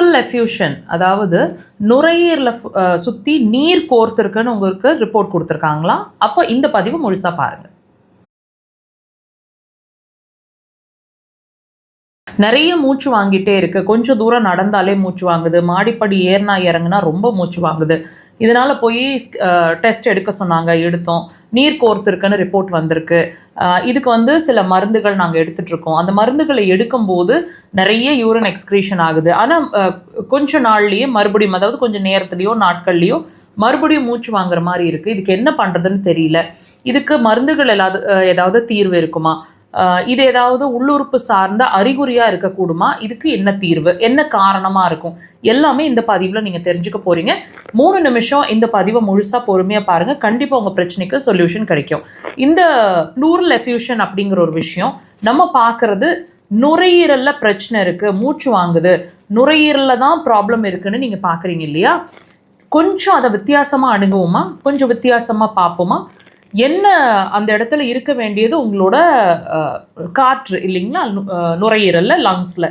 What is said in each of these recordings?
Pleural effusion, அதாவது நுரையீரலை சுற்றி நீர் கோர்த்துருக்குன்னு உங்களுக்கு ரிப்போர்ட் கொடுத்துருக்காங்களா? அப்போ இந்த பதிவு முழுசாக பாருங்கள். நிறைய மூச்சு வாங்கிட்டே இருக்குது, கொஞ்சம் தூரம் நடந்தாலே மூச்சு வாங்குது, மாடிப்படி ஏறினா இறங்குனா ரொம்ப மூச்சு வாங்குது, இதனால் போய் டெஸ்ட் எடுக்க சொன்னாங்க, எடுத்தோம், நீர் கோர்த்துருக்குன்னு ரிப்போர்ட் வந்திருக்கு, இதுக்கு வந்து சில மருந்துகள் நாங்கள் எடுத்துகிட்ருக்கோம், அந்த மருந்துகளை எடுக்கும்போது நிறைய யூரின் எக்ஸ்க்ரீஷன் ஆகுது, ஆனால் கொஞ்சம் நாள்லேயே மறுபடியும், அதாவது கொஞ்சம் நேரத்துலையோ நாட்கள்லையோ மறுபடியும் மூச்சு வாங்குற மாதிரி இருக்குது, இதுக்கு என்ன பண்ணுறதுன்னு தெரியல, இதுக்கு மருந்துகள் ஏதாவது தீர்வு இருக்குமா, இது ஏதாவது உள்ளுறுப்பு சார்ந்த அறிகுறியாக இருக்கக்கூடுமா, இதுக்கு என்ன தீர்வு, என்ன காரணமாக இருக்கும், எல்லாமே இந்த பதிவில் நீங்கள் தெரிஞ்சுக்க போகிறீங்க. 3 நிமிஷம் இந்த பதிவை முழுசாக பொறுமையாக பாருங்கள், கண்டிப்பாக உங்கள் பிரச்சனைக்கு சொல்யூஷன் கிடைக்கும். இந்த ப்ளூரல் எஃப்யூஷன் அப்படிங்கிற ஒரு விஷயம் நம்ம பார்க்குறது நுரையீரலில் பிரச்சனை இருக்குது, மூச்சு வாங்குது, நுரையீரலில் தான் ப்ராப்ளம் இருக்குதுன்னு நீங்கள் பார்க்குறீங்க இல்லையா? கொஞ்சம் அதை வித்தியாசமாக அணுகுவோமா, கொஞ்சம் வித்தியாசமாக பார்ப்போமா? என்ன அந்த இடத்துல இருக்க வேண்டியது உங்களோட காற்று இல்லைங்களா, நுரையீரலில், லங்ஸில்.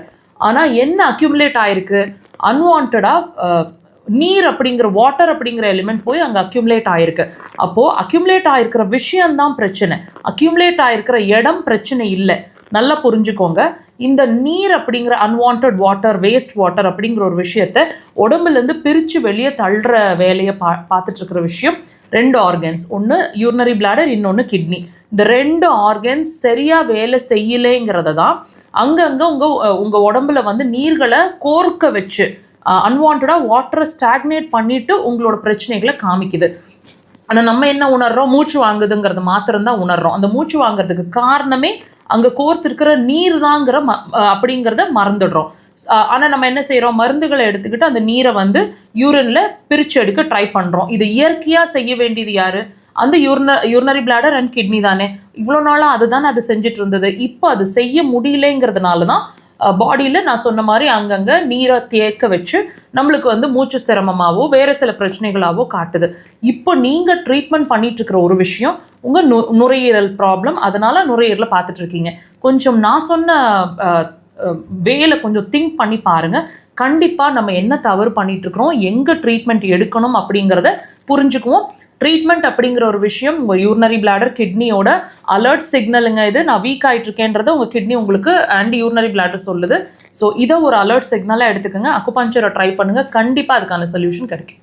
ஆனால் என்ன அக்யூமுலேட் ஆகிருக்கு, அன்வான்டாக நீர் அப்படிங்கிற வாட்டர் அப்படிங்கிற எலிமெண்ட் போய் அங்கே அக்யூமுலேட் ஆகிருக்கு. அப்போது அக்யூமுலேட் ஆகிருக்கிற விஷயந்தான் பிரச்சனை, அக்யூமுலேட் ஆகிருக்கிற இடம் பிரச்சனை இல்லை. நல்லா புரிஞ்சுக்கோங்க, இந்த நீர் அப்படிங்கிற அன்வான்ட் வாட்டர், வேஸ்ட் வாட்டர் அப்படிங்கிற ஒரு விஷயத்தை உடம்புலேருந்து பிரித்து வெளியே தள்ளுற வேலையை பார்த்துட்ருக்கிற விஷயம் 2 ஆர்கன்ஸ், ஒன்று யூரினரி பிளாடர், இன்னொன்று கிட்னி. இந்த 2 ஆர்கன்ஸ் சரியாக வேலை செய்யலைங்கிறத தான் அங்கங்கே உங்கள் உடம்புல வந்து நீர்களை கோர்க்க வச்சு அன்வான்டாக வாட்டரை ஸ்டாக்னேட் பண்ணிவிட்டு உங்களோட பிரச்சனைகளை காமிக்குது. ஆனால் நம்ம என்ன உணர்கிறோம், மூச்சு வாங்குதுங்கிறது மாத்திரம்தான் உணர்கிறோம். அந்த மூச்சு வாங்குறதுக்கு காரணமே அங்கே கோர்த்துருக்கிற நீர் தாங்கிற அப்படிங்கிறத மறந்துடுறோம். ஆனால் நம்ம என்ன செய்கிறோம், மருந்துகளை எடுத்துக்கிட்டு அந்த நீரை வந்து யூரினில் பிரித்து எடுக்க ட்ரை பண்ணுறோம். இது இயற்கையாக செய்ய வேண்டியது யார், அந்த யூரினரி பிளாடர் அண்ட் கிட்னி தானே. இவ்வளோ நாளாக அதுதான் அது செஞ்சுட்டு இருந்தது. இப்போ அது செய்ய முடியலைங்கிறதுனால தான் பாடியில் நான் சொன்ன மாதிரி அங்கங்கே நீரை தேக்க வச்சு நம்மளுக்கு வந்து மூச்சு சிரமமாகவோ வேறு சில பிரச்சனைகளாகவோ காட்டுது. இப்போ நீங்கள் ட்ரீட்மெண்ட் பண்ணிகிட்ருக்கிற ஒரு விஷயம் உங்கள் நுரையீரல் ப்ராப்ளம், அதனால் நுரையீரலை பார்த்துட்ருக்கீங்க. கொஞ்சம் நான் சொன்ன வேலை கொஞ்சம் திங்க் பண்ணி பாருங்கள், கண்டிப்பாக நம்ம என்ன தவறு பண்ணிகிட்ருக்குறோம், எங்கே ட்ரீட்மெண்ட் எடுக்கணும் அப்படிங்கிறத புரிஞ்சுக்குவோம். ட்ரீட்மெண்ட் அப்படிங்கிற ஒரு விஷயம் உங்கள் யூரினரி பிளாடர், கிட்னியோட அலர்ட் சிக்னலுங்க. இது நான் வீக் ஆகிட்ருக்கேன்றதை உங்கள் கிட்னி உங்களுக்கு அண்ட் யூரினரி பிளாடர் சொல்லுது. ஸோ இதை ஒரு அலர்ட் சிக்னலாக எடுத்துக்கோங்க, அக்குபஞ்சரை ட்ரை பண்ணுங்கள், கண்டிப்பாக அதுக்கான சொல்யூஷன் கிடைக்கும்.